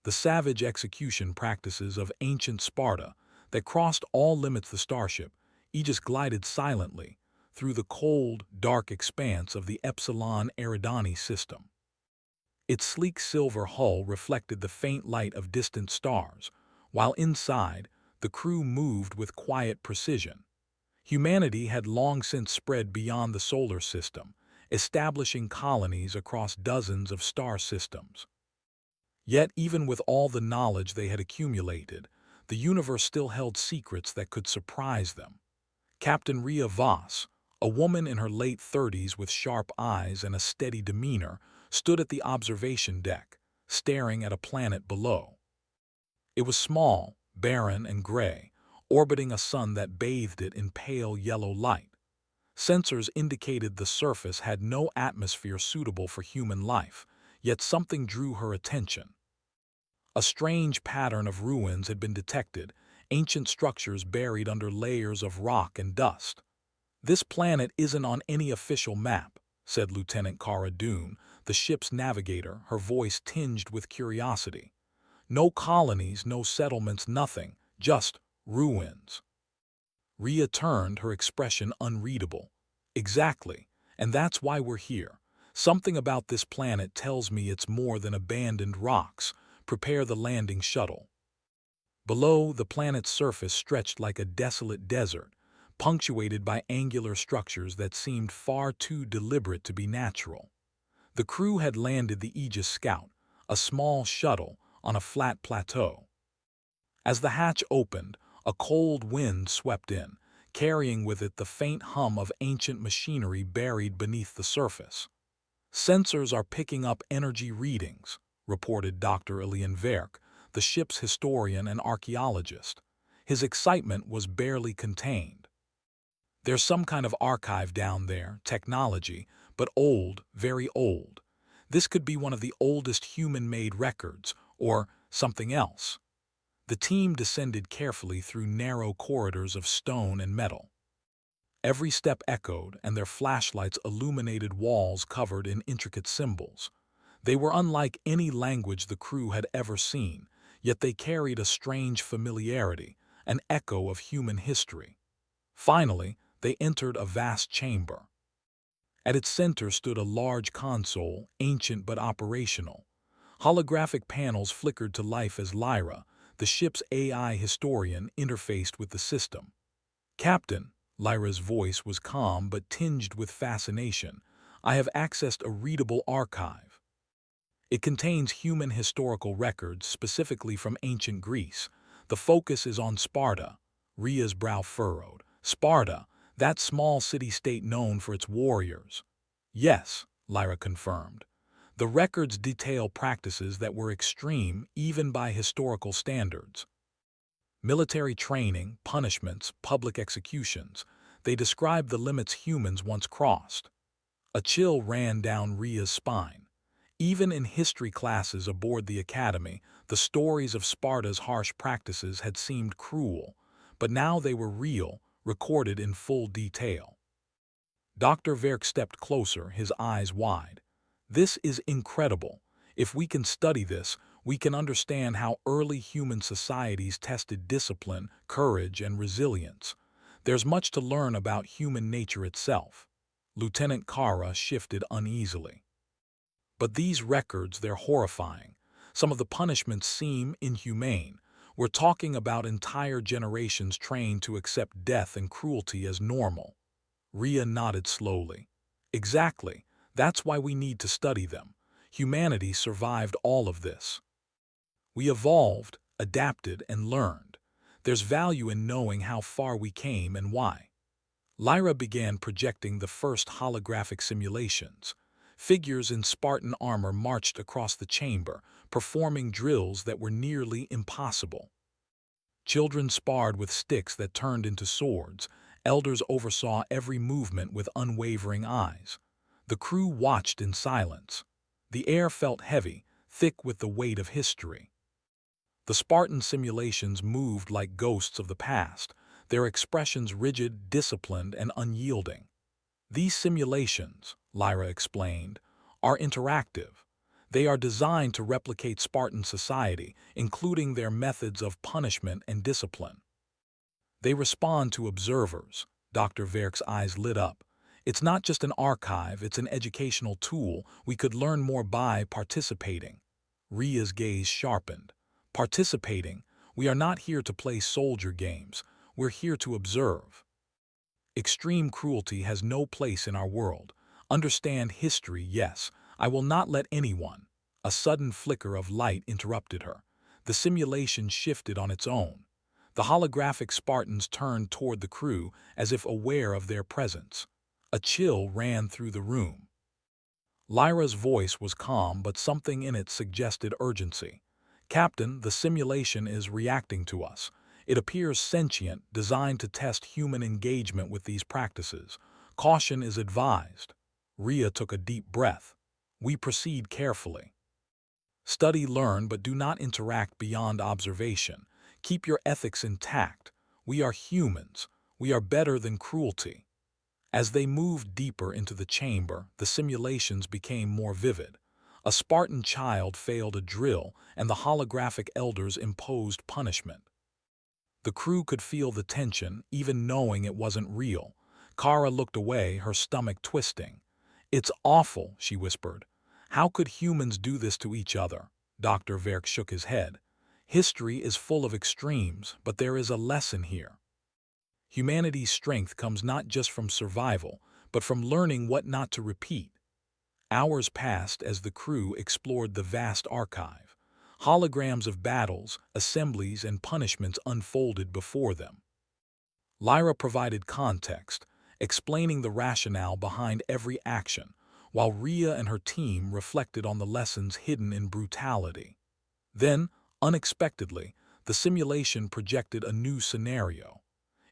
the savage execution practices of ancient Sparta that crossed all limits. The starship, Aegis, glided silently through the cold, dark expanse of the Epsilon Eridani system. Its sleek silver hull reflected the faint light of distant stars, while inside, the crew moved with quiet precision. Humanity had long since spread beyond the solar system, establishing colonies across dozens of star systems. Yet, even with all the knowledge they had accumulated, the universe still held secrets that could surprise them. Captain Rhea Voss, a woman in her late 30s with sharp eyes and a steady demeanor, stood at the observation deck, staring at a planet below. It was small, barren, and gray, orbiting a sun that bathed it in pale yellow light. Sensors indicated the surface had no atmosphere suitable for human life, yet something drew her attention. A strange pattern of ruins had been detected, ancient structures buried under layers of rock and dust. "This planet isn't on any official map," said Lieutenant Cara Dune, the ship's navigator, her voice tinged with curiosity. "No colonies, no settlements, nothing, just ruins." Rhea turned, her expression unreadable. "Exactly, and that's why we're here. Something about this planet tells me it's more than abandoned rocks. Prepare the landing shuttle." Below, the planet's surface stretched like a desolate desert, punctuated by angular structures that seemed far too deliberate to be natural. The crew had landed the Aegis Scout, a small shuttle, on a flat plateau. As the hatch opened, a cold wind swept in, carrying with it the faint hum of ancient machinery buried beneath the surface. "Sensors are picking up energy readings," reported Dr. Elian Verk, the ship's historian and archaeologist. His excitement was barely contained. "There's some kind of archive down there, technology, but old, very old. This could be one of the oldest human-made records, or something else." The team descended carefully through narrow corridors of stone and metal. Every step echoed, and their flashlights illuminated walls covered in intricate symbols. They were unlike any language the crew had ever seen, yet they carried a strange familiarity, an echo of human history. Finally, they entered a vast chamber. At its center stood a large console, ancient but operational. Holographic panels flickered to life as Lyra, the ship's AI historian, interfaced with the system. "Captain," Lyra's voice was calm but tinged with fascination, "I have accessed a readable archive. It contains human historical records, specifically from ancient Greece. The focus is on Sparta." Rhea's brow furrowed. "Sparta, that small city-state known for its warriors." "Yes," Lyra confirmed. "The records detail practices that were extreme even by historical standards. Military training, punishments, public executions. They describe the limits humans once crossed." A chill ran down Rhea's spine. Even in history classes aboard the Academy, the stories of Sparta's harsh practices had seemed cruel, but now they were real, recorded in full detail. Dr. Verk stepped closer, his eyes wide. "This is incredible. If we can study this, we can understand how early human societies tested discipline, courage, and resilience. There's much to learn about human nature itself." Lieutenant Cara shifted uneasily. "But these records, they're horrifying. Some of the punishments seem inhumane. We're talking about entire generations trained to accept death and cruelty as normal." Rhea nodded slowly. "Exactly. That's why we need to study them. Humanity survived all of this. We evolved, adapted, and learned. There's value in knowing how far we came and why." Lyra began projecting the first holographic simulations. Figures in Spartan armor marched across the chamber, performing drills that were nearly impossible. Children sparred with sticks that turned into swords. Elders oversaw every movement with unwavering eyes. The crew watched in silence. The air felt heavy, thick with the weight of history. The Spartan simulations moved like ghosts of the past, their expressions rigid, disciplined, and unyielding. "These simulations," Lyra explained, "are interactive. They are designed to replicate Spartan society, including their methods of punishment and discipline. They respond to observers. Dr. Verk's eyes lit up. It's not just an archive, it's an educational tool. We could learn more by participating. Ria's gaze sharpened. Participating. We are not here to play soldier games. We're here to observe. Extreme cruelty has no place in our world. Understand history, yes. I will not let anyone. A sudden flicker of light interrupted her. The simulation shifted on its own. The holographic Spartans turned toward the crew as if aware of their presence. A chill ran through the room. Lyra's voice was calm, but something in it suggested urgency. Captain, the simulation is reacting to us. It appears sentient, designed to test human engagement with these practices. Caution is advised. Ria took a deep breath. We proceed carefully. Study, learn, but do not interact beyond observation. Keep your ethics intact. We are humans. We are better than cruelty. As they moved deeper into the chamber, the simulations became more vivid. A Spartan child failed a drill, and the holographic elders imposed punishment. The crew could feel the tension, even knowing it wasn't real. Kara looked away, her stomach twisting. "It's awful," she whispered. "How could humans do this to each other?" Dr. Verk shook his head. "History is full of extremes, but there is a lesson here. Humanity's strength comes not just from survival, but from learning what not to repeat." Hours passed as the crew explored the vast archive. Holograms of battles, assemblies, and punishments unfolded before them. Lyra provided context, explaining the rationale behind every action, while Ria and her team reflected on the lessons hidden in brutality. Then, unexpectedly, the simulation projected a new scenario.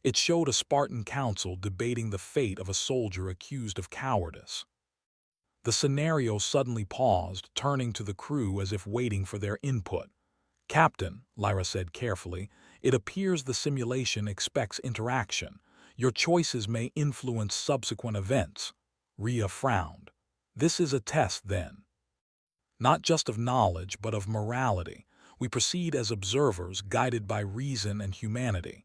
It showed a Spartan council debating the fate of a soldier accused of cowardice. The scenario suddenly paused, turning to the crew as if waiting for their input. "Captain," Lyra said carefully, "it appears the simulation expects interaction. Your choices may influence subsequent events." Ria frowned. "This is a test, then. Not just of knowledge, but of morality. We proceed as observers, guided by reason and humanity."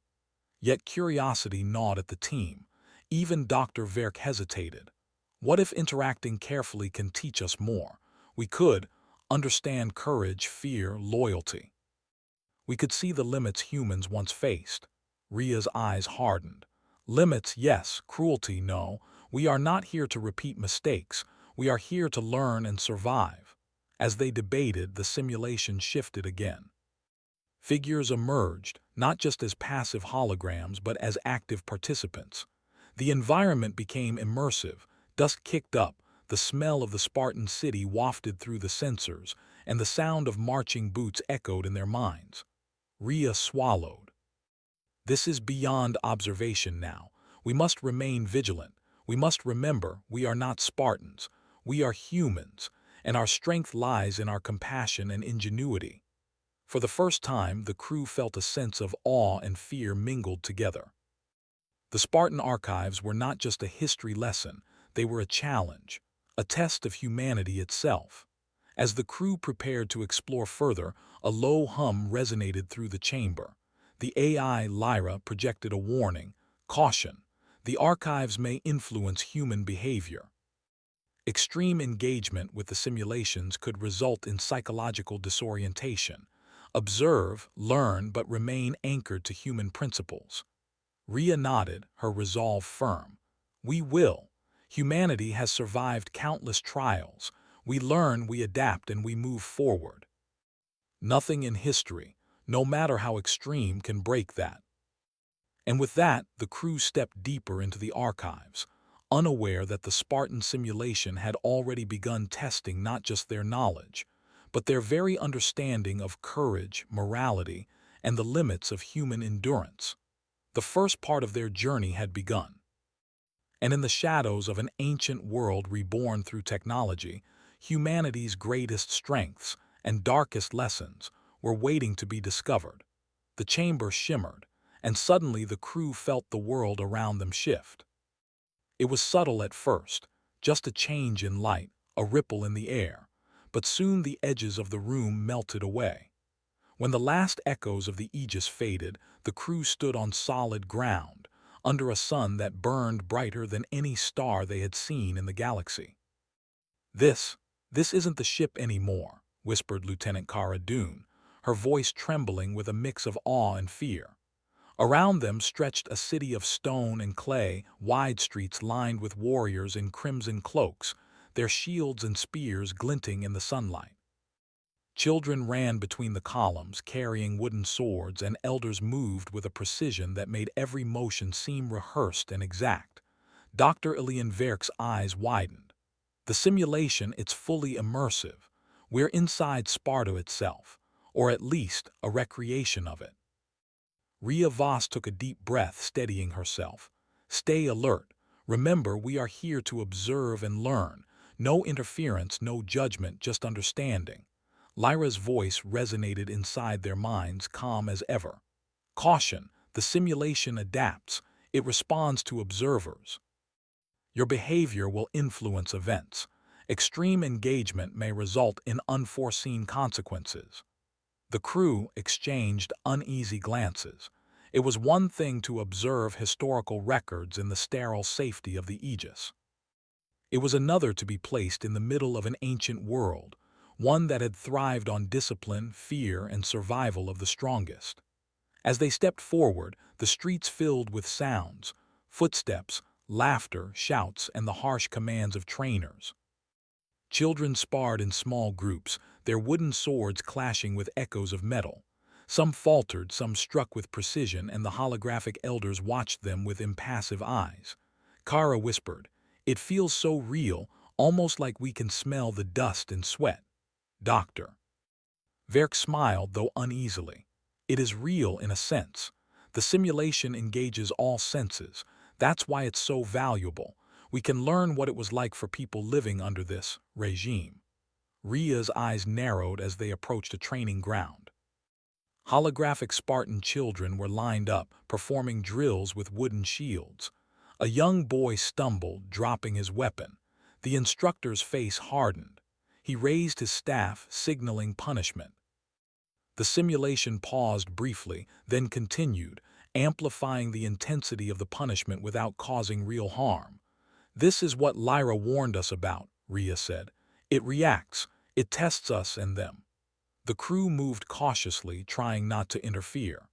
Yet curiosity gnawed at the team. Even Dr. Verk hesitated. What if interacting carefully can teach us more? We could understand courage, fear, loyalty. We could see the limits humans once faced. Ria's eyes hardened. "Limits, yes. Cruelty, no. We are not here to repeat mistakes. We are here to learn and survive." As they debated, the simulation shifted again. Figures emerged, not just as passive holograms, but as active participants. The environment became immersive. Dust kicked up, the smell of the Spartan city wafted through the sensors, and the sound of marching boots echoed in their minds. Ria swallowed. "This is beyond observation now. We must remain vigilant. We must remember we are not Spartans. We are humans, and our strength lies in our compassion and ingenuity." For the first time, the crew felt a sense of awe and fear mingled together. The Spartan archives were not just a history lesson, they were a challenge, a test of humanity itself. As the crew prepared to explore further, a low hum resonated through the chamber. The AI Lyra projected a warning: "Caution, the archives may influence human behavior." Extreme engagement with the simulations could result in psychological disorientation. Observe, learn, but remain anchored to human principles. Ria nodded, her resolve firm. "We will. Humanity has survived countless trials. We learn, we adapt, and we move forward. Nothing in history, no matter how extreme, can break that." And with that, the crew stepped deeper into the archives, unaware that the Spartan simulation had already begun testing not just their knowledge, but their very understanding of courage, morality, and the limits of human endurance. The first part of their journey had begun. And in the shadows of an ancient world reborn through technology, humanity's greatest strengths and darkest lessons were waiting to be discovered. The chamber shimmered, and suddenly the crew felt the world around them shift. It was subtle at first, just a change in light, a ripple in the air. but soon the edges of the room melted away. When the last echoes of the aegis faded, the crew stood on solid ground, under a sun that burned brighter than any star they had seen in the galaxy. This, this isn't the ship anymore, whispered Lieutenant Cara Dune, her voice trembling with a mix of awe and fear. Around them stretched a city of stone and clay, wide streets lined with warriors in crimson cloaks, their shields and spears glinting in the sunlight. Children ran between the columns, carrying wooden swords, and elders moved with a precision that made every motion seem rehearsed and exact. Dr. Ilian Verk's eyes widened. The simulation, it's fully immersive. We're inside Sparta itself, or at least a recreation of it. Rhea Voss took a deep breath, steadying herself. Stay alert. Remember, we are here to observe and learn. No interference, no judgment, just understanding. Lyra's voice resonated inside their minds, calm as ever. Caution, the simulation adapts. It responds to observers. Your behavior will influence events. Extreme engagement may result in unforeseen consequences. The crew exchanged uneasy glances. It was one thing to observe historical records in the sterile safety of the Aegis. It was another to be placed in the middle of an ancient world, one that had thrived on discipline, fear, and survival of the strongest. As they stepped forward, the streets filled with sounds, footsteps, laughter, shouts, and the harsh commands of trainers. Children sparred in small groups, their wooden swords clashing with echoes of metal. Some faltered, some struck with precision, and the holographic elders watched them with impassive eyes. Kara whispered, "It feels so real, almost like we can smell the dust and sweat." Doctor. Verk smiled, though uneasily. "It is real in a sense. The simulation engages all senses. That's why it's so valuable. We can learn what it was like for people living under this regime." Rhea's eyes narrowed as they approached a training ground. Holographic Spartan children were lined up, performing drills with wooden shields. A young boy stumbled, dropping his weapon. The instructor's face hardened. He raised his staff, signaling punishment. The simulation paused briefly, then continued, amplifying the intensity of the punishment without causing real harm. "This is what Lyra warned us about," Rhea said. "It reacts. It tests us and them." The crew moved cautiously, trying not to interfere.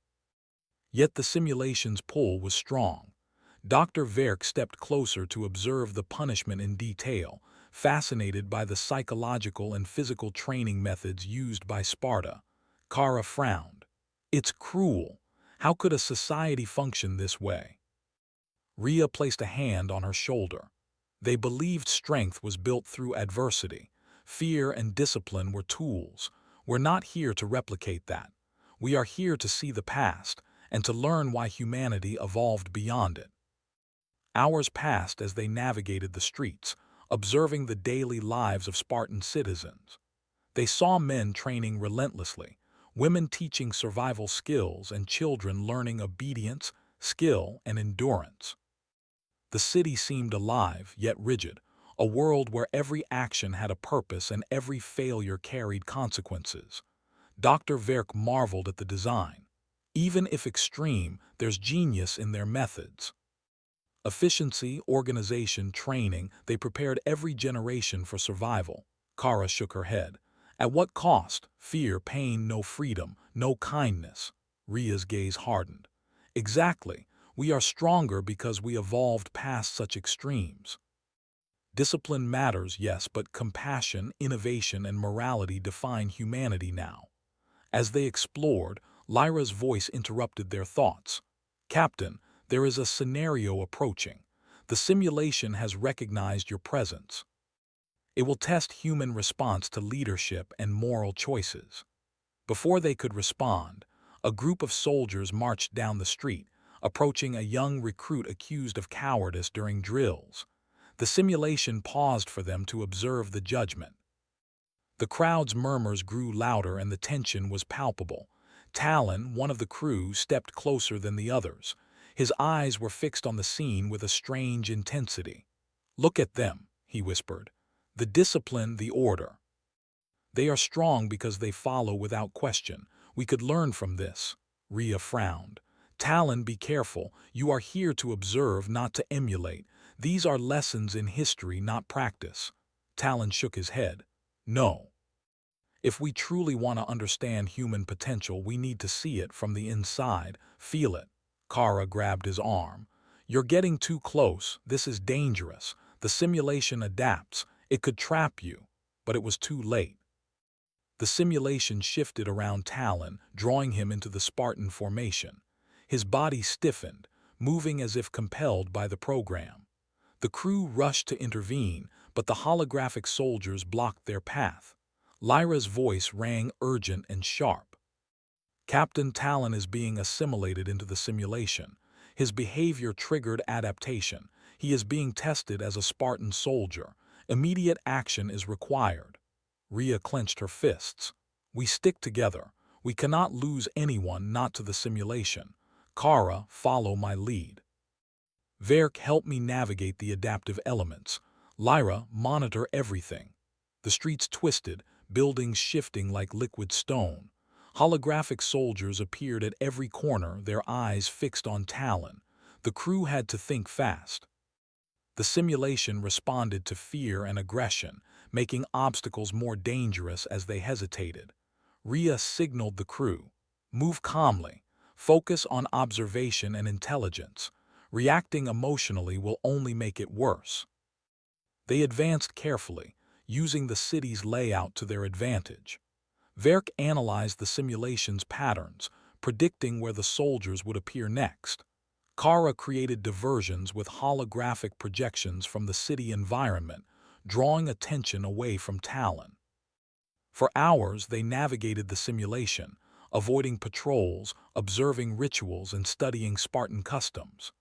Yet the simulation's pull was strong. Dr. Verk stepped closer to observe the punishment in detail, fascinated by the psychological and physical training methods used by Sparta. Kara frowned. "It's cruel. How could a society function this way?" Rhea placed a hand on her shoulder. They believed strength was built through adversity. Fear and discipline were tools. We're not here to replicate that. We are here to see the past and to learn why humanity evolved beyond it. Hours passed as they navigated the streets, observing the daily lives of Spartan citizens. They saw men training relentlessly, women teaching survival skills, and children learning obedience, skill, and endurance. The city seemed alive, yet rigid, a world where every action had a purpose and every failure carried consequences. Dr. Verk marveled at the design. Even if extreme, there's genius in their methods. Efficiency, organization, training, they prepared every generation for survival. Kara shook her head. At what cost? Fear, pain, no freedom, no kindness. Rhea's gaze hardened. Exactly. We are stronger because we evolved past such extremes. Discipline matters, yes, but compassion, innovation, and morality define humanity now. As they explored, Lyra's voice interrupted their thoughts. "Captain, there is a scenario approaching. The simulation has recognized your presence. It will test human response to leadership and moral choices." Before they could respond, a group of soldiers marched down the street, approaching a young recruit accused of cowardice during drills. The simulation paused for them to observe the judgment. The crowd's murmurs grew louder and the tension was palpable. Talon, one of the crew, stepped closer than the others. His eyes were fixed on the scene with a strange intensity. "Look at them," he whispered. "The discipline, the order." They are strong because they follow without question. We could learn from this. Rhea frowned. Talon, be careful. You are here to observe, not to emulate. These are lessons in history, not practice. Talon shook his head. No. If we truly want to understand human potential, we need to see it from the inside, feel it. Kara grabbed his arm. You're getting too close. This is dangerous. The simulation adapts. It could trap you. But it was too late. The simulation shifted around Talon, drawing him into the Spartan formation. His body stiffened, moving as if compelled by the program. The crew rushed to intervene, but the holographic soldiers blocked their path. Lyra's voice rang urgent and sharp. Captain Talon is being assimilated into the simulation. His behavior triggered adaptation. He is being tested as a Spartan soldier. Immediate action is required. Rhea clenched her fists. We stick together. We cannot lose anyone, not to the simulation. Kara, follow my lead. Verk, help me navigate the adaptive elements. Lyra, monitor everything. The streets twisted, buildings shifting like liquid stone. Holographic soldiers appeared at every corner, their eyes fixed on Talon. The crew had to think fast. The simulation responded to fear and aggression, making obstacles more dangerous as they hesitated. Rhea signaled the crew. Move calmly. Focus on observation and intelligence. Reacting emotionally will only make it worse. They advanced carefully, using the city's layout to their advantage. Verk analyzed the simulation's patterns, predicting where the soldiers would appear next. Kara created diversions with holographic projections from the city environment, drawing attention away from Talon. For hours, they navigated the simulation, avoiding patrols, observing rituals, and studying Spartan customs.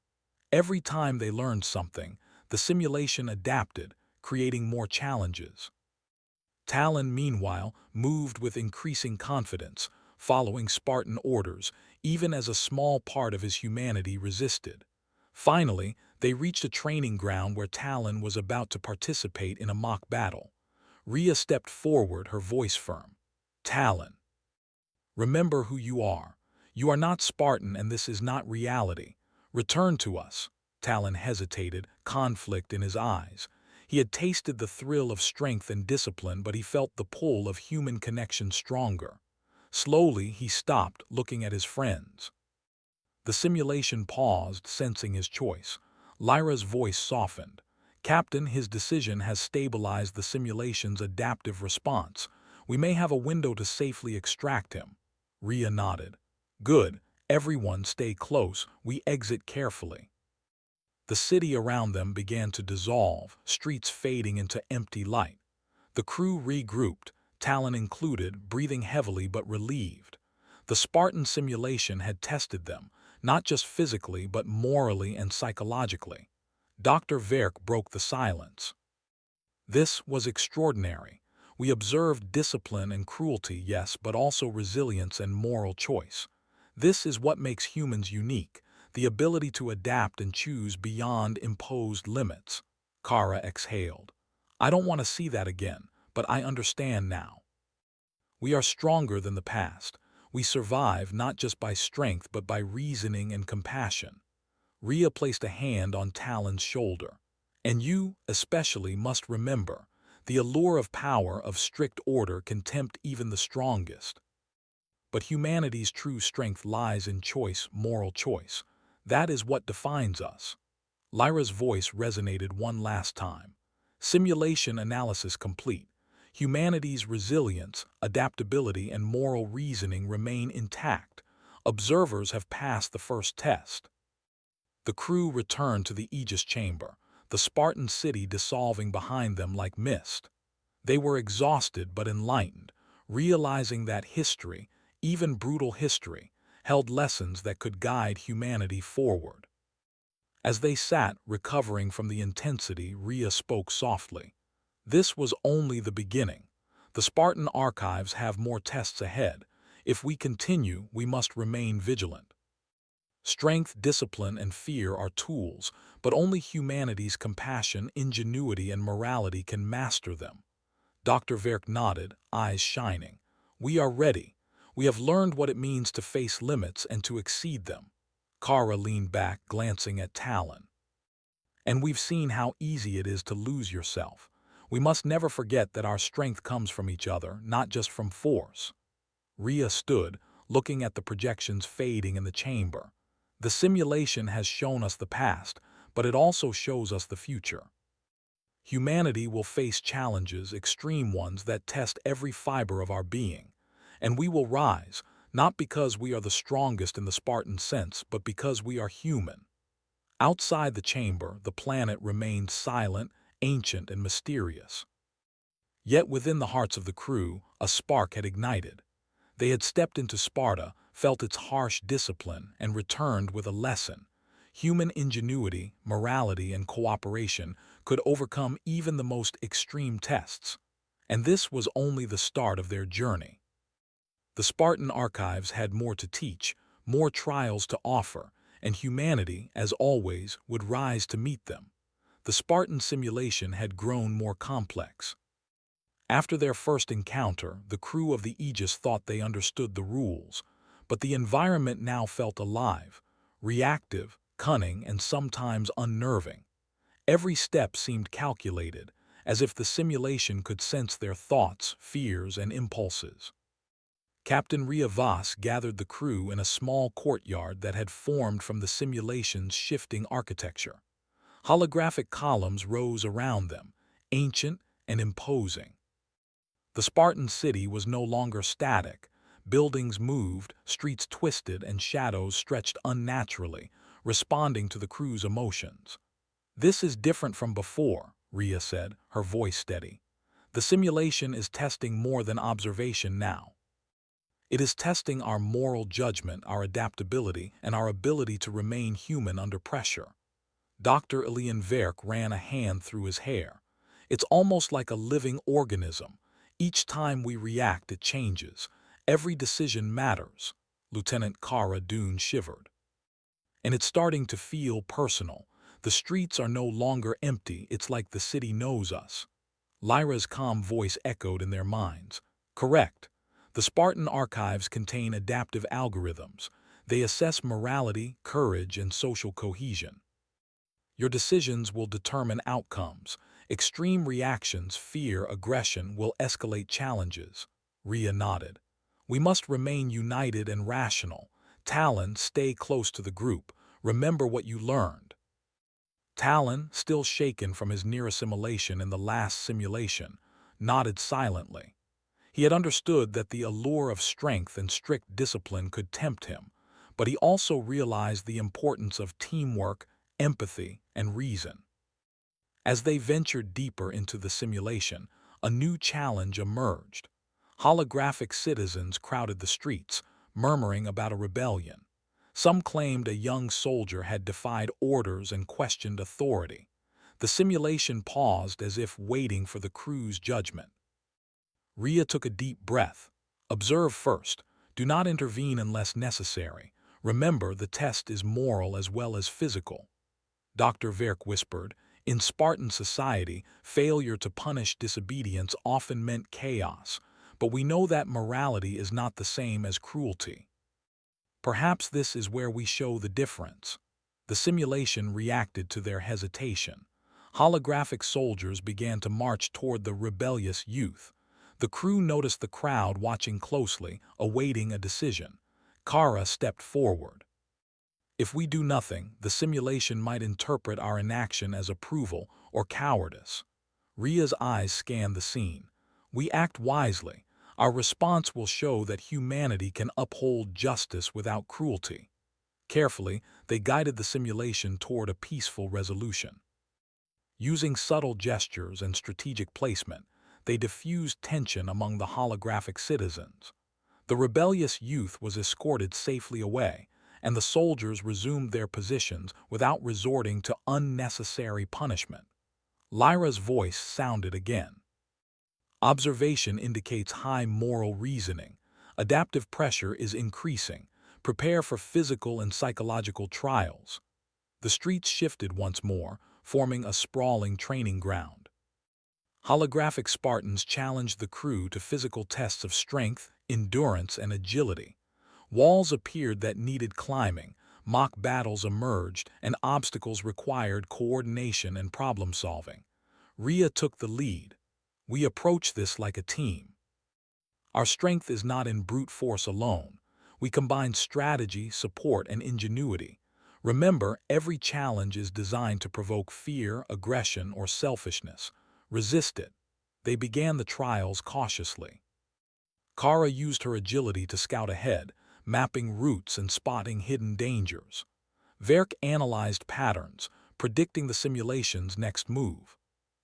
Every time they learned something, the simulation adapted, creating more challenges. Talon, meanwhile, moved with increasing confidence, following Spartan orders, even as a small part of his humanity resisted. Finally, they reached a training ground where Talon was about to participate in a mock battle. Rhea stepped forward, her voice firm. Talon, remember who you are. You are not Spartan, and this is not reality. Return to us. Talon hesitated, conflict in his eyes. He had tasted the thrill of strength and discipline, but he felt the pull of human connection stronger. Slowly, he stopped, looking at his friends. The simulation paused, sensing his choice. Lyra's voice softened. Captain, his decision has stabilized the simulation's adaptive response. We may have a window to safely extract him. Rhea nodded. Good. Everyone stay close. We exit carefully. The city around them began to dissolve, streets fading into empty light. The crew regrouped, Talon included, breathing heavily but relieved. The Spartan simulation had tested them, not just physically but morally and psychologically. Dr. Verk broke the silence. This was extraordinary. We observed discipline and cruelty, yes, but also resilience and moral choice. This is what makes humans unique, the ability to adapt and choose beyond imposed limits. Kara exhaled. I don't want to see that again, but I understand now. We are stronger than the past. We survive not just by strength but by reasoning and compassion. Rhea placed a hand on Talon's shoulder. And you, especially, must remember, the allure of power, of strict order, can tempt even the strongest. But humanity's true strength lies in choice, moral choice. That is what defines us. Lyra's voice resonated one last time. Simulation analysis complete. Humanity's resilience, adaptability, and moral reasoning remain intact. Observers have passed the first test. The crew returned to the Aegis chamber, the Spartan city dissolving behind them like mist. They were exhausted but enlightened, realizing that history, even brutal history, held lessons that could guide humanity forward. As they sat, recovering from the intensity, Rhea spoke softly. This was only the beginning. The Spartan archives have more tests ahead. If we continue, we must remain vigilant. Strength, discipline, and fear are tools, but only humanity's compassion, ingenuity, and morality can master them. Dr. Verk nodded, eyes shining. We are ready. We have learned what it means to face limits and to exceed them. Kara leaned back, glancing at Talon. And we've seen how easy it is to lose yourself. We must never forget that our strength comes from each other, not just from force. Rhea stood, looking at the projections fading in the chamber. The simulation has shown us the past, but it also shows us the future. Humanity will face challenges, extreme ones that test every fiber of our being. And we will rise, not because we are the strongest in the Spartan sense, but because we are human. Outside the chamber, the planet remained silent, ancient, and mysterious. Yet within the hearts of the crew, a spark had ignited. They had stepped into Sparta, felt its harsh discipline, and returned with a lesson. Human ingenuity, morality, and cooperation could overcome even the most extreme tests. And this was only the start of their journey. The Spartan archives had more to teach, more trials to offer, and humanity, as always, would rise to meet them. The Spartan simulation had grown more complex. After their first encounter, the crew of the Aegis thought they understood the rules, but the environment now felt alive, reactive, cunning, and sometimes unnerving. Every step seemed calculated, as if the simulation could sense their thoughts, fears, and impulses. Captain Rhea Voss gathered the crew in a small courtyard that had formed from the simulation's shifting architecture. Holographic columns rose around them, ancient and imposing. The Spartan city was no longer static. Buildings moved, streets twisted, and shadows stretched unnaturally, responding to the crew's emotions. "This is different from before," Rhea said, her voice steady. "The simulation is testing more than observation now. It is testing our moral judgment, our adaptability, and our ability to remain human under pressure." Dr. Elian Verk ran a hand through his hair. "It's almost like a living organism. Each time we react, it changes. Every decision matters." Lieutenant Kara Dune shivered. "And it's starting to feel personal. The streets are no longer empty. It's like the city knows us." Lyra's calm voice echoed in their minds. "Correct. The Spartan archives contain adaptive algorithms. They assess morality, courage, and social cohesion. Your decisions will determine outcomes. Extreme reactions, fear, aggression, will escalate challenges." Rhea nodded. "We must remain united and rational. Talon, stay close to the group. Remember what you learned." Talon, still shaken from his near assimilation in the last simulation, nodded silently. He had understood that the allure of strength and strict discipline could tempt him, but he also realized the importance of teamwork, empathy, and reason. As they ventured deeper into the simulation, a new challenge emerged. Holographic citizens crowded the streets, murmuring about a rebellion. Some claimed a young soldier had defied orders and questioned authority. The simulation paused as if waiting for the crew's judgment. Rhea took a deep breath. "Observe first. Do not intervene unless necessary. Remember, the test is moral as well as physical." Dr. Verk whispered, "In Spartan society, failure to punish disobedience often meant chaos, but we know that morality is not the same as cruelty. Perhaps this is where we show the difference." The simulation reacted to their hesitation. Holographic soldiers began to march toward the rebellious youth. The crew noticed the crowd watching closely, awaiting a decision. Kara stepped forward. "If we do nothing, the simulation might interpret our inaction as approval or cowardice." Rhea's eyes scanned the scene. "We act wisely. Our response will show that humanity can uphold justice without cruelty." Carefully, they guided the simulation toward a peaceful resolution. Using subtle gestures and strategic placement, they diffused tension among the holographic citizens. The rebellious youth was escorted safely away, and the soldiers resumed their positions without resorting to unnecessary punishment. Lyra's voice sounded again. "Observation indicates high moral reasoning. Adaptive pressure is increasing. Prepare for physical and psychological trials." The streets shifted once more, forming a sprawling training ground. Holographic Spartans challenged the crew to physical tests of strength, endurance, and agility. Walls appeared that needed climbing, mock battles emerged, and obstacles required coordination and problem-solving. Rhea took the lead. "We approach this like a team. Our strength is not in brute force alone. We combine strategy, support, and ingenuity. Remember, every challenge is designed to provoke fear, aggression, or selfishness. Resist it." They began the trials cautiously. Kara used her agility to scout ahead, mapping routes and spotting hidden dangers. Verk analyzed patterns, predicting the simulation's next move.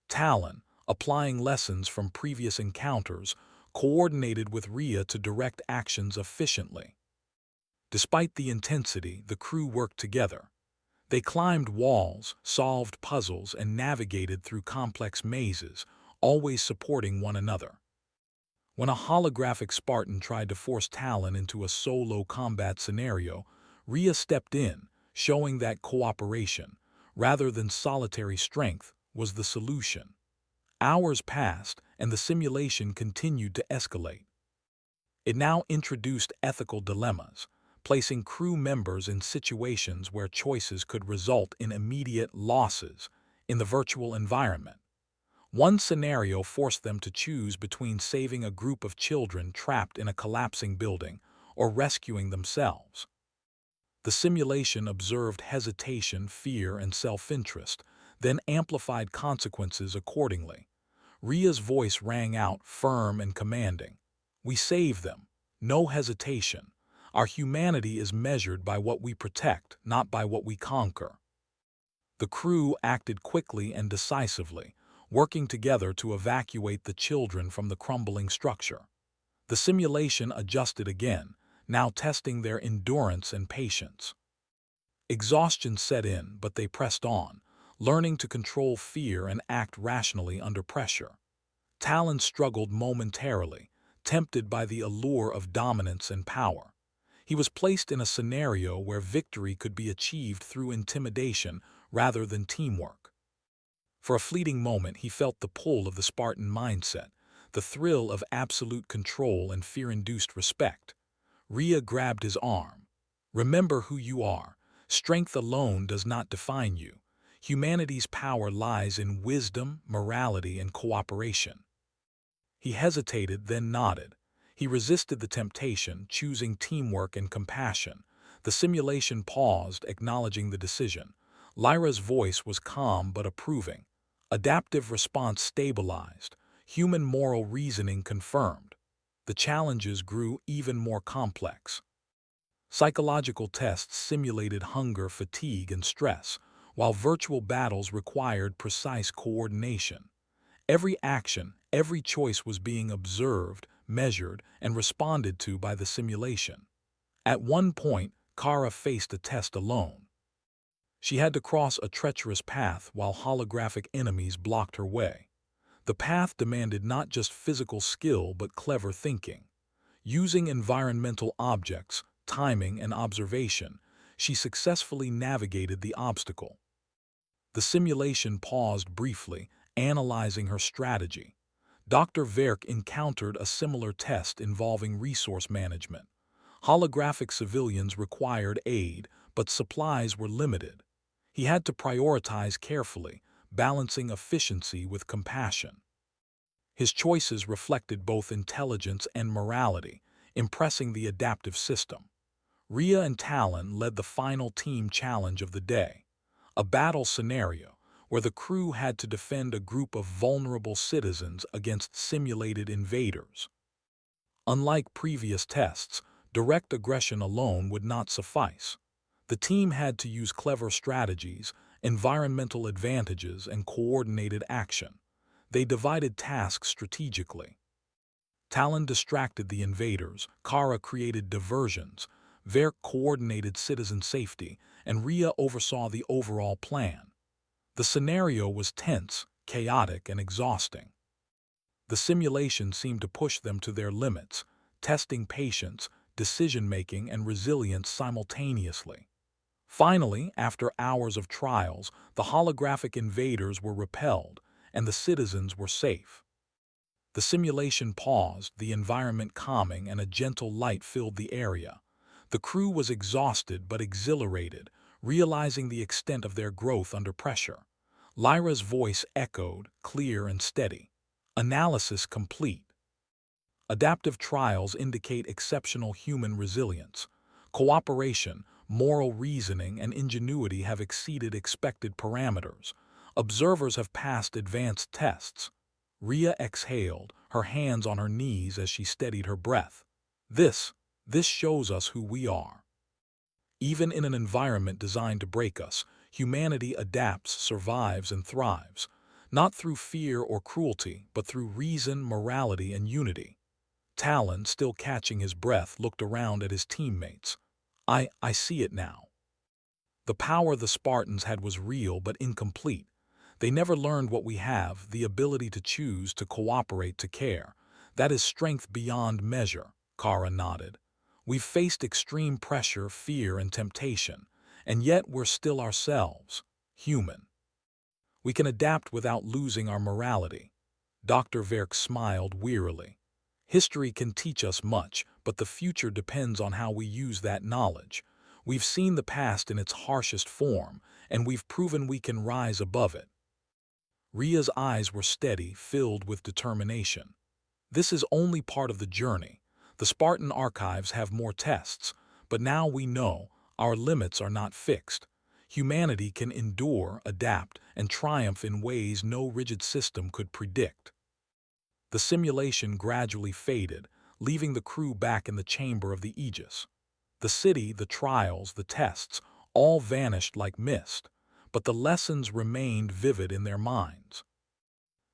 Talon, applying lessons from previous encounters, coordinated with Rhea to direct actions efficiently. Despite the intensity, the crew worked together. They climbed walls, solved puzzles, and navigated through complex mazes, always supporting one another. When a holographic Spartan tried to force Talon into a solo combat scenario, Rhea stepped in, showing that cooperation, rather than solitary strength, was the solution. Hours passed, and the simulation continued to escalate. It now introduced ethical dilemmas, placing crew members in situations where choices could result in immediate losses in the virtual environment. One scenario forced them to choose between saving a group of children trapped in a collapsing building or rescuing themselves. The simulation observed hesitation, fear, and self-interest, then amplified consequences accordingly. Rhea's voice rang out, firm and commanding. "We save them. No hesitation. Our humanity is measured by what we protect, not by what we conquer." The crew acted quickly and decisively, working together to evacuate the children from the crumbling structure. The simulation adjusted again, now testing their endurance and patience. Exhaustion set in, but they pressed on, learning to control fear and act rationally under pressure. Talon struggled momentarily, tempted by the allure of dominance and power. He was placed in a scenario where victory could be achieved through intimidation rather than teamwork. For a fleeting moment, he felt the pull of the Spartan mindset, the thrill of absolute control and fear-induced respect. Rhea grabbed his arm. "Remember who you are. Strength alone does not define you. Humanity's power lies in wisdom, morality, and cooperation." He hesitated, then nodded. He resisted the temptation, choosing teamwork and compassion. The simulation paused, acknowledging the decision. Lyra's voice was calm but approving. Adaptive response stabilized. Human moral reasoning confirmed. The challenges grew even more complex. Psychological tests simulated hunger, fatigue, and stress, while virtual battles required precise coordination. Every action, every choice was being observed, measured, and responded to by the simulation. At one point, Kara faced a test alone. She had to cross a treacherous path while holographic enemies blocked her way. The path demanded not just physical skill but clever thinking. Using environmental objects, timing, and observation, she successfully navigated the obstacle. The simulation paused briefly, analyzing her strategy. Dr. Verk encountered a similar test involving resource management. Holographic civilians required aid, but supplies were limited. He had to prioritize carefully, balancing efficiency with compassion. His choices reflected both intelligence and morality, impressing the adaptive system. Rhea and Talon led the final team challenge of the day, a battle scenario where the crew had to defend a group of vulnerable citizens against simulated invaders. Unlike previous tests, direct aggression alone would not suffice. The team had to use clever strategies, environmental advantages, and coordinated action. They divided tasks strategically. Talon distracted the invaders, Kara created diversions, Verk coordinated citizen safety, and Rhea oversaw the overall plan. The scenario was tense, chaotic, and exhausting. The simulation seemed to push them to their limits, testing patience, decision-making, and resilience simultaneously. Finally, after hours of trials, the holographic invaders were repelled, and the citizens were safe. The simulation paused, the environment calming, and a gentle light filled the area. The crew was exhausted but exhilarated, realizing the extent of their growth under pressure. Lyra's voice echoed, clear and steady. Analysis complete. Adaptive trials indicate exceptional human resilience. Cooperation, moral reasoning, and ingenuity have exceeded expected parameters. Observers have passed advanced tests. Rhea exhaled, her hands on her knees as she steadied her breath. This shows us who we are. Even in an environment designed to break us, humanity adapts, survives, and thrives, not through fear or cruelty, but through reason, morality, and unity. Talon, still catching his breath, looked around at his teammates. I see it now. The power the Spartans had was real but incomplete. They never learned what we have, the ability to choose, to cooperate, to care. That is strength beyond measure, Kara nodded. We've faced extreme pressure, fear, and temptation, and yet we're still ourselves, human. We can adapt without losing our morality. Dr. Verk smiled wearily. History can teach us much, but the future depends on how we use that knowledge. We've seen the past in its harshest form, and we've proven we can rise above it. Rhea's eyes were steady, filled with determination. This is only part of the journey. The Spartan archives have more tests, but now we know our limits are not fixed. Humanity can endure, adapt, and triumph in ways no rigid system could predict. The simulation gradually faded, leaving the crew back in the chamber of the Aegis. The city, the trials, the tests, all vanished like mist, but the lessons remained vivid in their minds.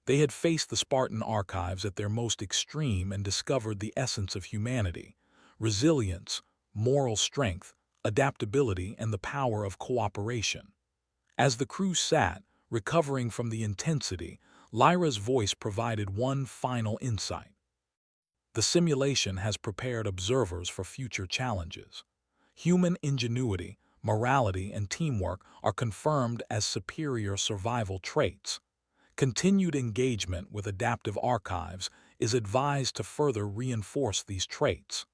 They had faced the Spartan archives at their most extreme and discovered the essence of humanity: resilience, moral strength, adaptability, and the power of cooperation. As the crew sat, recovering from the intensity, Lyra's voice provided one final insight. The simulation has prepared observers for future challenges. Human ingenuity, morality, and teamwork are confirmed as superior survival traits. Continued engagement with adaptive archives is advised to further reinforce these traits.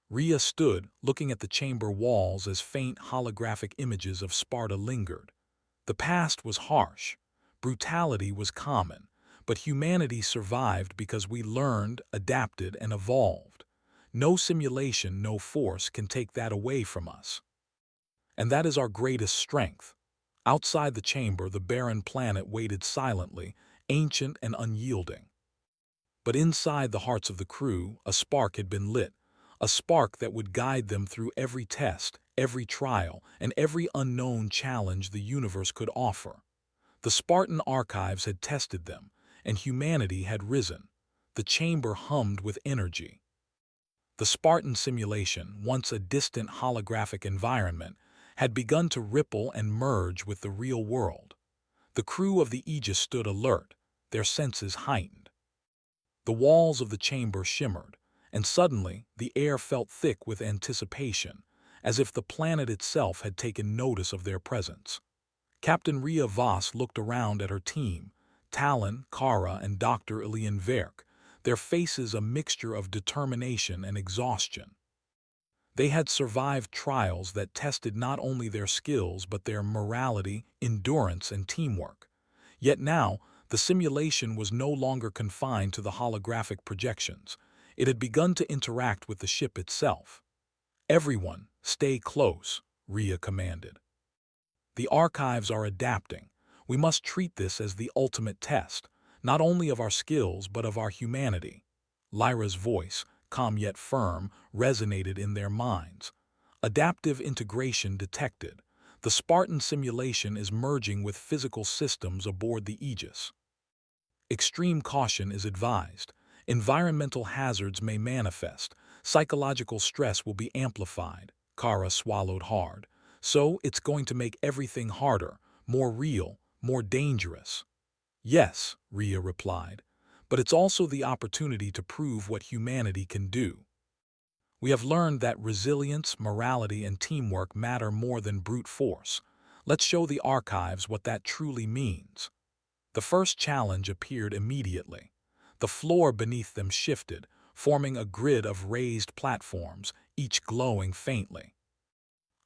Rhea stood, looking at the chamber walls as faint holographic images of Sparta lingered. The past was harsh. Brutality was common, but humanity survived because we learned, adapted, and evolved. No simulation, no force can take that away from us. And that is our greatest strength. Outside the chamber, the barren planet waited silently, ancient and unyielding. But inside the hearts of the crew, a spark had been lit, a spark that would guide them through every test, every trial, and every unknown challenge the universe could offer. The Spartan archives had tested them, and humanity had risen. The chamber hummed with energy. The Spartan simulation, once a distant holographic environment, had begun to ripple and merge with the real world. The crew of the Aegis stood alert, their senses heightened. The walls of the chamber shimmered, and suddenly the air felt thick with anticipation, as if the planet itself had taken notice of their presence. Captain Rhea Voss looked around at her team, Talon, Kara, and Dr. Ilian Verk, their faces a mixture of determination and exhaustion. They had survived trials that tested not only their skills but their morality, endurance, and teamwork. Yet now, the simulation was no longer confined to the holographic projections. It had begun to interact with the ship itself. "Everyone, stay close," Rhea commanded. "The archives are adapting. We must treat this as the ultimate test, not only of our skills but of our humanity." Lyra's voice, calm yet firm, resonated in their minds. Adaptive integration detected. The Spartan simulation is merging with physical systems aboard the Aegis. Extreme caution is advised. Environmental hazards may manifest. Psychological stress will be amplified. Kara swallowed hard. So it's going to make everything harder, more real, more dangerous. "Yes," Rhea replied, "but it's also the opportunity to prove what humanity can do. We have learned that resilience, morality, and teamwork matter more than brute force. Let's show the archives what that truly means." The first challenge appeared immediately. The floor beneath them shifted, forming a grid of raised platforms, each glowing faintly.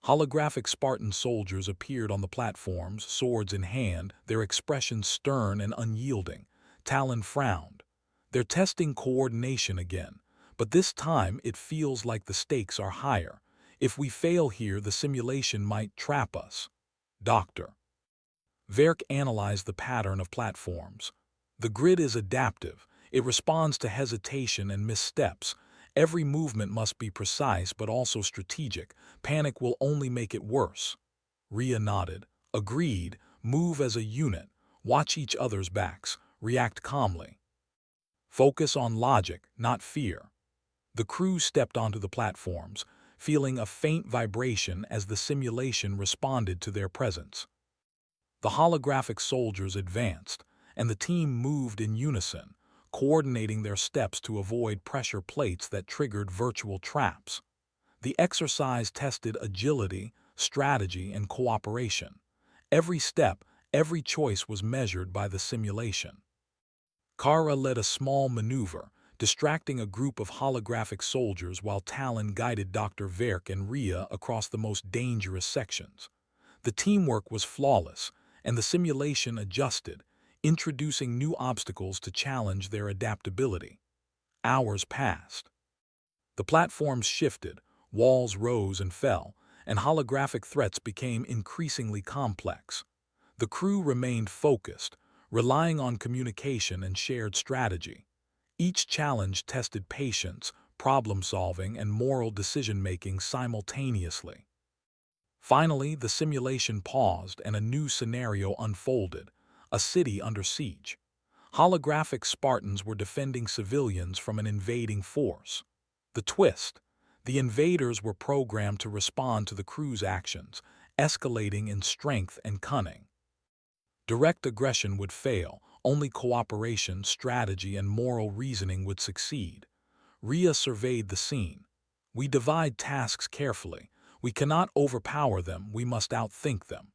Holographic Spartan soldiers appeared on the platforms, swords in hand, their expressions stern and unyielding. Talon frowned. They're testing coordination again, but this time it feels like the stakes are higher. If we fail here, the simulation might trap us. Doctor Verk analyzed the pattern of platforms. The grid is adaptive. It responds to hesitation and missteps. Every movement must be precise but also strategic. Panic will only make it worse. Rhea nodded. Agreed. Move as a unit. Watch each other's backs. React calmly. Focus on logic, not fear. The crew stepped onto the platforms, feeling a faint vibration as the simulation responded to their presence. The holographic soldiers advanced, and the team moved in unison, coordinating their steps to avoid pressure plates that triggered virtual traps. The exercise tested agility, strategy, and cooperation. Every step, every choice was measured by the simulation. Kara led a small maneuver, distracting a group of holographic soldiers while Talon guided Dr. Verk and Rhea across the most dangerous sections. The teamwork was flawless, and the simulation adjusted, introducing new obstacles to challenge their adaptability. Hours passed. The platforms shifted, walls rose and fell, and holographic threats became increasingly complex. The crew remained focused, relying on communication and shared strategy. Each challenge tested patience, problem-solving, and moral decision-making simultaneously. Finally, the simulation paused and a new scenario unfolded, a city under siege. Holographic Spartans were defending civilians from an invading force. The twist: the invaders were programmed to respond to the crew's actions, escalating in strength and cunning. Direct aggression would fail, only cooperation, strategy, and moral reasoning would succeed. Rhea surveyed the scene. We divide tasks carefully. We cannot overpower them, we must outthink them.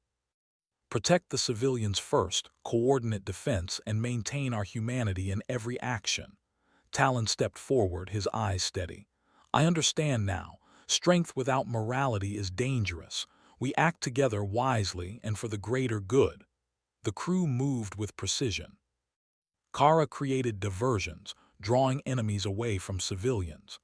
Protect the civilians first, coordinate defense, and maintain our humanity in every action. Talon stepped forward, his eyes steady. I understand now. Strength without morality is dangerous. We act together wisely and for the greater good. The crew moved with precision. Kara created diversions, drawing enemies away from civilians.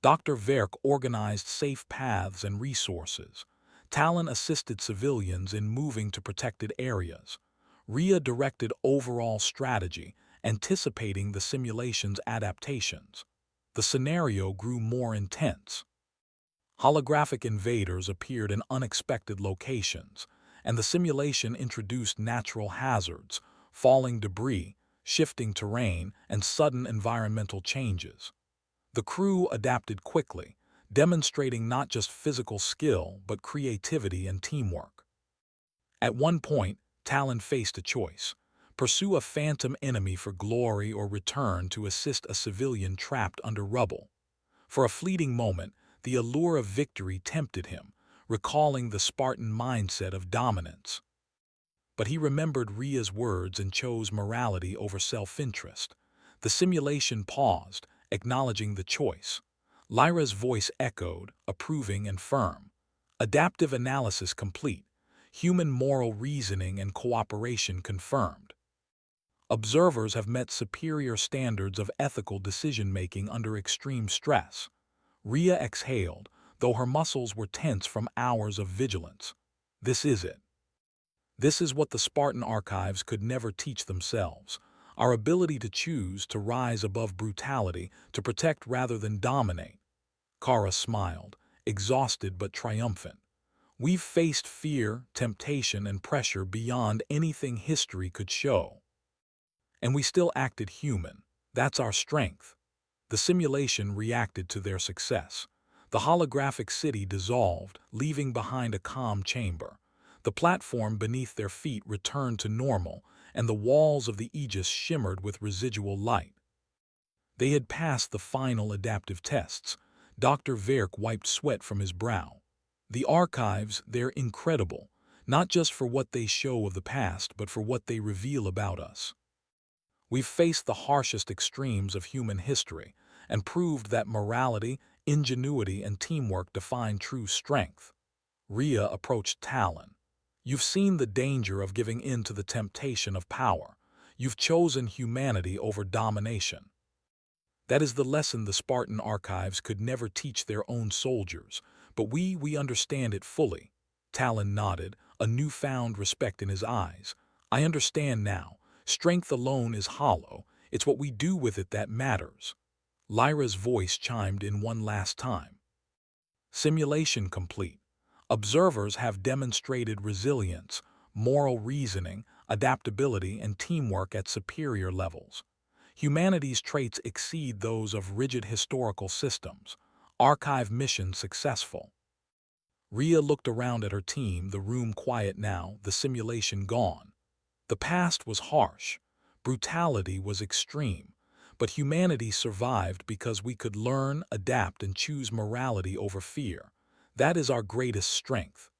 Dr. Verk organized safe paths and resources. Talon assisted civilians in moving to protected areas. Rhea directed overall strategy, anticipating the simulation's adaptations. The scenario grew more intense. Holographic invaders appeared in unexpected locations, and the simulation introduced natural hazards, falling debris, shifting terrain, and sudden environmental changes. The crew adapted quickly, demonstrating not just physical skill but creativity and teamwork. At one point, Talon faced a choice: pursue a phantom enemy for glory or return to assist a civilian trapped under rubble. For a fleeting moment, the allure of victory tempted him, recalling the Spartan mindset of dominance. But he remembered Rhea's words and chose morality over self-interest. The simulation paused, acknowledging the choice. Lyra's voice echoed, approving and firm. Adaptive analysis complete. Human moral reasoning and cooperation confirmed. Observers have met superior standards of ethical decision-making under extreme stress. Rhea exhaled, though her muscles were tense from hours of vigilance. This is it. This is what the Spartan archives could never teach themselves. Our ability to choose, to rise above brutality, to protect rather than dominate. Kara smiled, exhausted but triumphant. We've faced fear, temptation, and pressure beyond anything history could show. And we still acted human. That's our strength. The simulation reacted to their success. The holographic city dissolved, leaving behind a calm chamber. The platform beneath their feet returned to normal, and the walls of the Aegis shimmered with residual light. They had passed the final adaptive tests. Dr. Verk wiped sweat from his brow. The archives, they're incredible. not just for what they show of the past, but for what they reveal about us. We've faced the harshest extremes of human history and proved that morality, ingenuity, and teamwork define true strength. Rhea approached Talon. You've seen the danger of giving in to the temptation of power. You've chosen humanity over domination. That is the lesson the Spartan archives could never teach their own soldiers, but we understand it fully. Talon nodded, a newfound respect in his eyes. I understand now. Strength alone is hollow. It's what we do with it that matters. Lyra's voice chimed in one last time. Simulation complete. Observers have demonstrated resilience, moral reasoning, adaptability, and teamwork at superior levels. Humanity's traits exceed those of rigid historical systems. Archive mission successful. Rhea looked around at her team, the room quiet now, the simulation gone. The past was harsh. Brutality was extreme. But humanity survived because we could learn, adapt, and choose morality over fear. That is our greatest strength.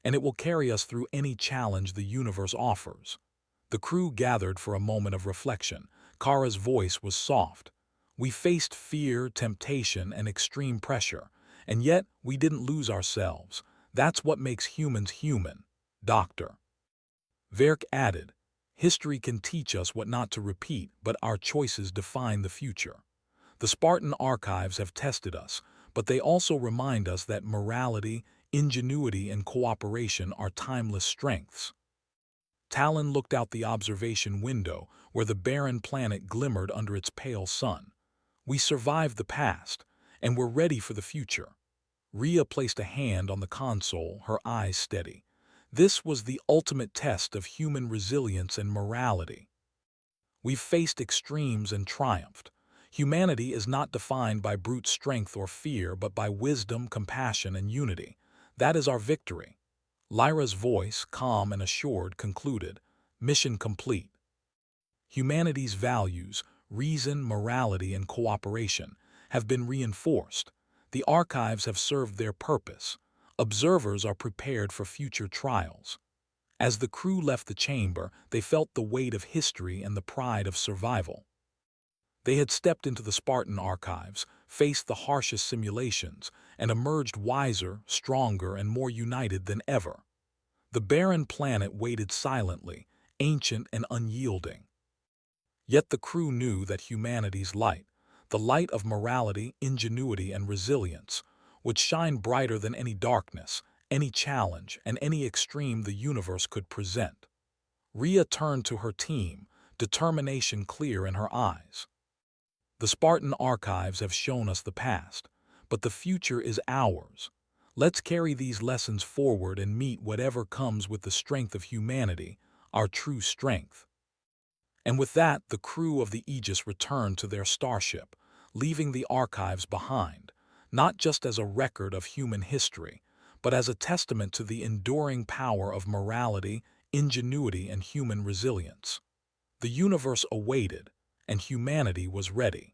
And it will carry us through any challenge the universe offers. The crew gathered for a moment of reflection. Kara's voice was soft. We faced fear, temptation, and extreme pressure, and yet we didn't lose ourselves. That's what makes humans human. Doctor. Verk added, history can teach us what not to repeat, but our choices define the future. The Spartan archives have tested us, but they also remind us that morality, ingenuity, and cooperation are timeless strengths. Talon looked out the observation window, where the barren planet glimmered under its pale sun. We survived the past, and we're ready for the future. Rhea placed a hand on the console, her eyes steady. This was the ultimate test of human resilience and morality. We've faced extremes and triumphed. Humanity is not defined by brute strength or fear, but by wisdom, compassion, and unity. That is our victory. Lyra's voice, calm and assured, concluded, mission complete. Humanity's values, reason, morality, and cooperation, have been reinforced. The archives have served their purpose. Observers are prepared for future trials. As the crew left the chamber, they felt the weight of history and the pride of survival. They had stepped into the Spartan archives, faced the harshest simulations, and emerged wiser, stronger, and more united than ever. The barren planet waited silently, ancient and unyielding. Yet the crew knew that humanity's light, the light of morality, ingenuity, and resilience, would shine brighter than any darkness, any challenge, and any extreme the universe could present. Rhea turned to her team, determination clear in her eyes. The Spartan archives have shown us the past, but the future is ours. Let's carry these lessons forward and meet whatever comes with the strength of humanity, our true strength. And with that, the crew of the Aegis returned to their starship, leaving the archives behind, not just as a record of human history, but as a testament to the enduring power of morality, ingenuity, and human resilience. The universe awaited, and humanity was ready.